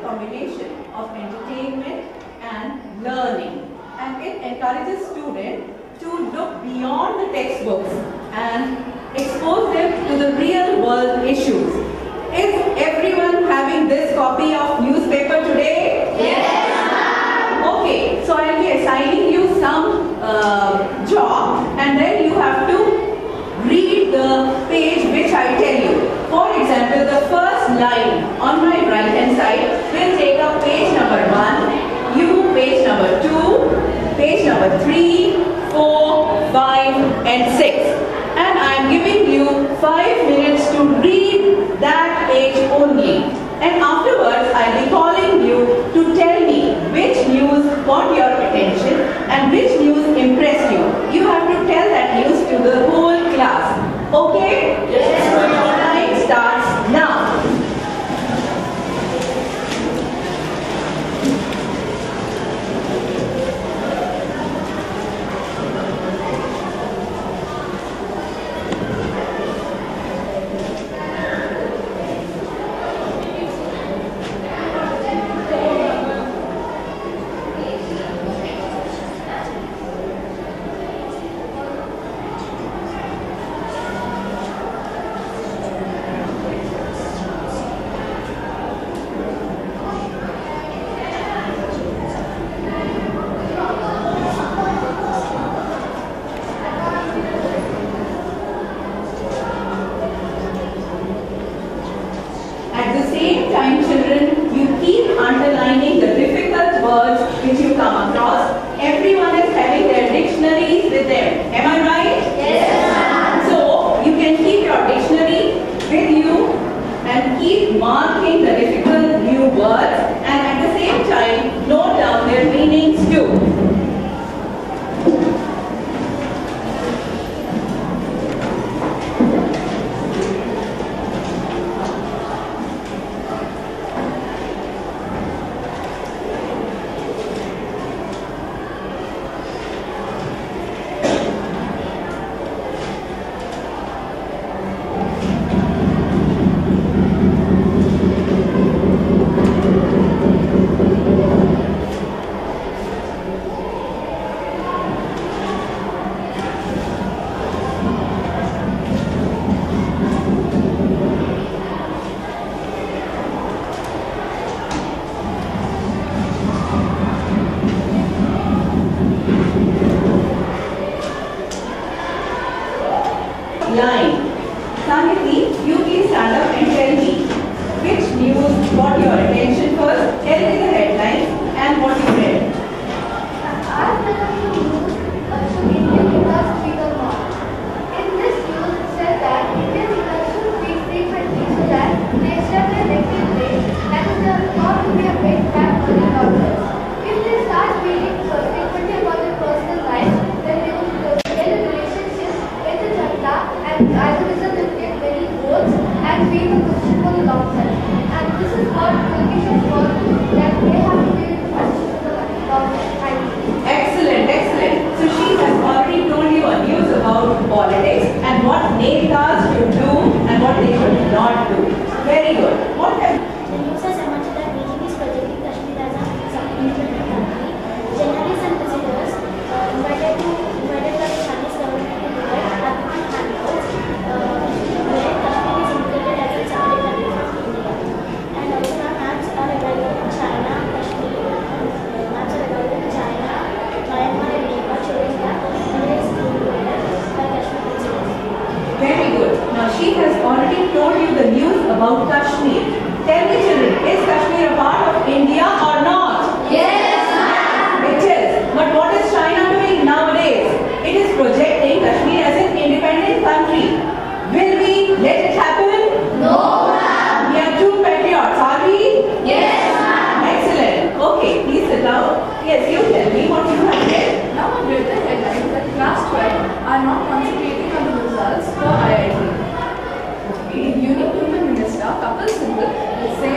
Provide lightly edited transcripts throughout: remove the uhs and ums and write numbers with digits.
combination of entertainment and learning, and it encourages students to look beyond the textbooks and expose them to the real world issues. Is everyone having this copy of newspaper today? Yes, ma'am. Okay, so I will be assigning you some job, and then you have to read the page which I tell you. For example, the first line on my right hand side will take up page number 1, you page number 2, page number 3, 4, 5 and 6. And I am giving you 5 minutes to read that page only. And afterwards I will be calling you to tell me which news caught your attention and which news impressed you. You have to tell that news to the whole class. Okay? Yes. So your time starts now. Underlining the difficult words which you come across. Everyone is having their dictionaries with them. Am I right? Yes, ma'am. So you can keep your dictionary with you and keep marking the difficult new words, and at the same time note down their meanings too. Line. Saniti, you please stand up and tell me which news caught your attention first. Tell me the headlines and what you read. I read the news to Indian leaders speak a lot. In this news, it said that Indian leaders should speak frequently so that they accept their negative way and it is not to be a big impact on their doctors. If they start speaking frequently about their personal life, then they will build relationships with the Janta, and as a result they will get many votes and be in a position for the long term. And this is how politicians work, that they have to be in a position for the long term. Excellent, excellent. So she has already told you a news about politics and what netas should do and what they should not do. Very good. What have The news has emerged that Beijing is projecting Kashmir as a sub-independent country. Journalists and visitors invited by the Chinese government to Dubai have become handouts where Kashmir is indicated as a separate country from India. And also now maps are available in China, Kashmir, maps are available in China, Myanmar and Nepal, showing that India is included by Kashmir visitors. Very good. Now she has already told you the news about Kashmir. Tell me children, is Kashmir a part of India or not? Yes, ma'am. It is. But what is China doing nowadays? It is projecting Kashmir as an independent country. Will we let it happen? No, ma'am. We are two patriots, are we? Yes, ma'am. Excellent. Okay, please sit down. Yes, you tell me what you have read. Now I read the headlines that class 12 are not concentrating on the results for IIT. The Union Women Minister Kapil Sindhu is saying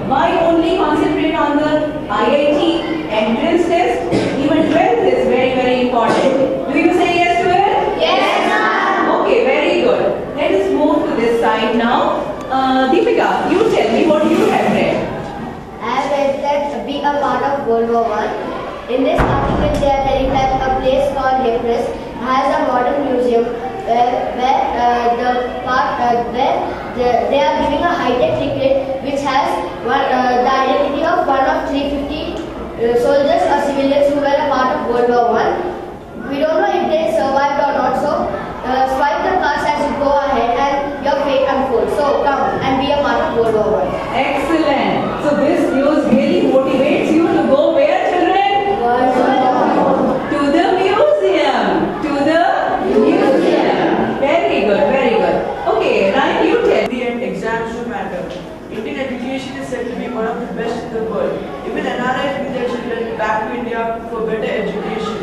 Why only concentrate on the IIT entrance test? Even 12th is very, very important. Do you say yes to it? Yes, ma'am. Okay, very good. Let us move to this side now. Deepika, you tell me what you have read. I have read that be a part of World War I. In this article, they are telling that a place called Ypres has a modern museum where they are giving a high-tech ticket which has the identity of one of 350 soldiers or civilians who were a part of World War I. We don't know if they survived or not, so swipe the cards as you go ahead and your fate unfolds. So come and be a part of World War I. Excellent. So this news really motivates you to go where, children? To the museum. To the museum. Very good, very good. Okay, Ryan, you tell. And exams do matter. Indian education is said to be one of the best in the world. Even NRIs bring their children back to India for better education.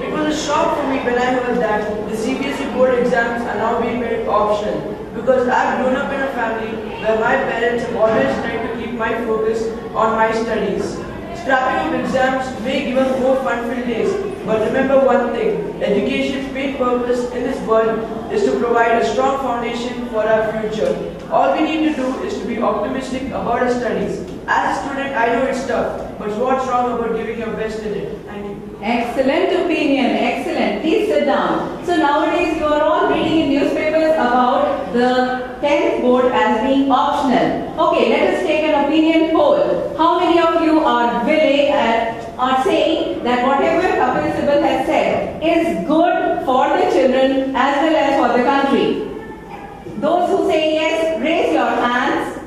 It was a shock for me when I heard that the CBSE board exams are now being made optional, because I've grown up in a family where my parents have always tried to keep my focus on my studies. Scrapping of exams may give us more fun-filled days, but remember one thing: education's main purpose in this world is to provide a strong foundation for our future. All we need to do is to be optimistic about our studies. As a student, I know it's tough, but what's wrong about giving your best in it? Thank you. Excellent opinion, excellent. Please sit down. So nowadays you are all reading in newspapers about the 10th board as being optional. Okay, let us take an opinion poll. How many of you are willing are saying that whatever Kapil Sibal has said is good for the children as well as for the country? Those who say yes, raise your hands.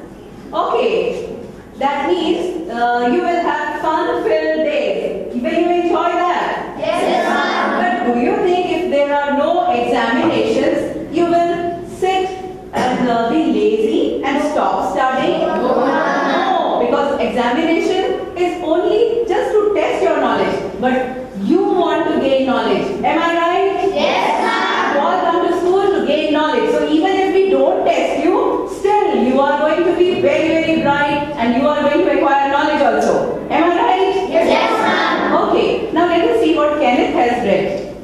Okay, that means you will have fun-filled days. Will you enjoy that? Yes, ma'am. But do you think if there are no examinations, you will sit and be lazy and stop studying? No, because examination is only just to test your knowledge. But you want to gain knowledge. Am I right? Yes, ma'am. You all come to school to gain knowledge. So even if we don't test you, still you are going to be very, very bright and you are going to acquire knowledge also. Am I right? Yes, ma'am. Okay. Now let us see what Kenneth has read.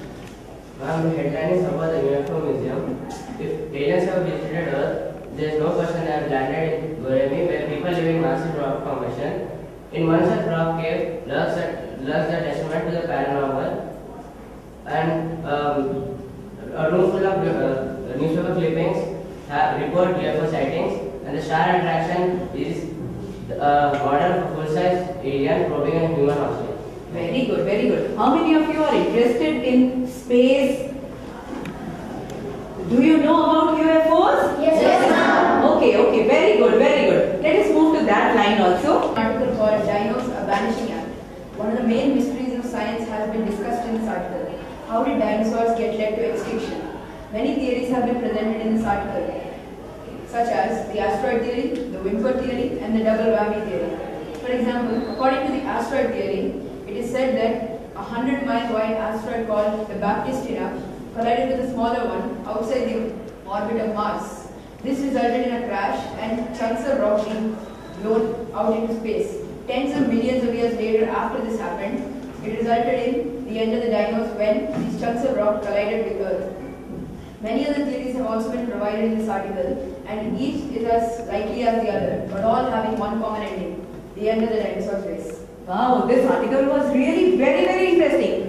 Ma'am, the headline is about the UFO Museum. If aliens have visited Earth, there is no question they have landed in Goremi, where people live in massive rock formation. In one such rock cave lurks the testament to the paranormal, and a room full of newspaper clippings report UFO sightings, and the star attraction is a model of full-size alien probing a human hostage. Very good, very good. How many of you are interested in space? Do you know about UFOs? Yes, ma'am. Okay, very good, very good. Let us move to that line also. Article called Dinos a Vanishing Act. One of the main mysteries of science has been discussed in this article. How did dinosaurs get led to extinction? Many theories have been presented in this article, such as the asteroid theory, the whimper theory, and the double whammy theory. For example, according to the asteroid theory, it is said that a 100-mile wide asteroid called the Baptistina collided with a smaller one outside the orbit of Mars. This resulted in a crash and chunks of rock being blown out into space. Tens of millions of years later, after this happened, it resulted in the end of the dinos when these chunks of rock collided with Earth. Many other theories have also been provided in this article, and each is as likely as the other, but all having one common ending: the end of the dinosaur race. Wow, this article was really very, very interesting.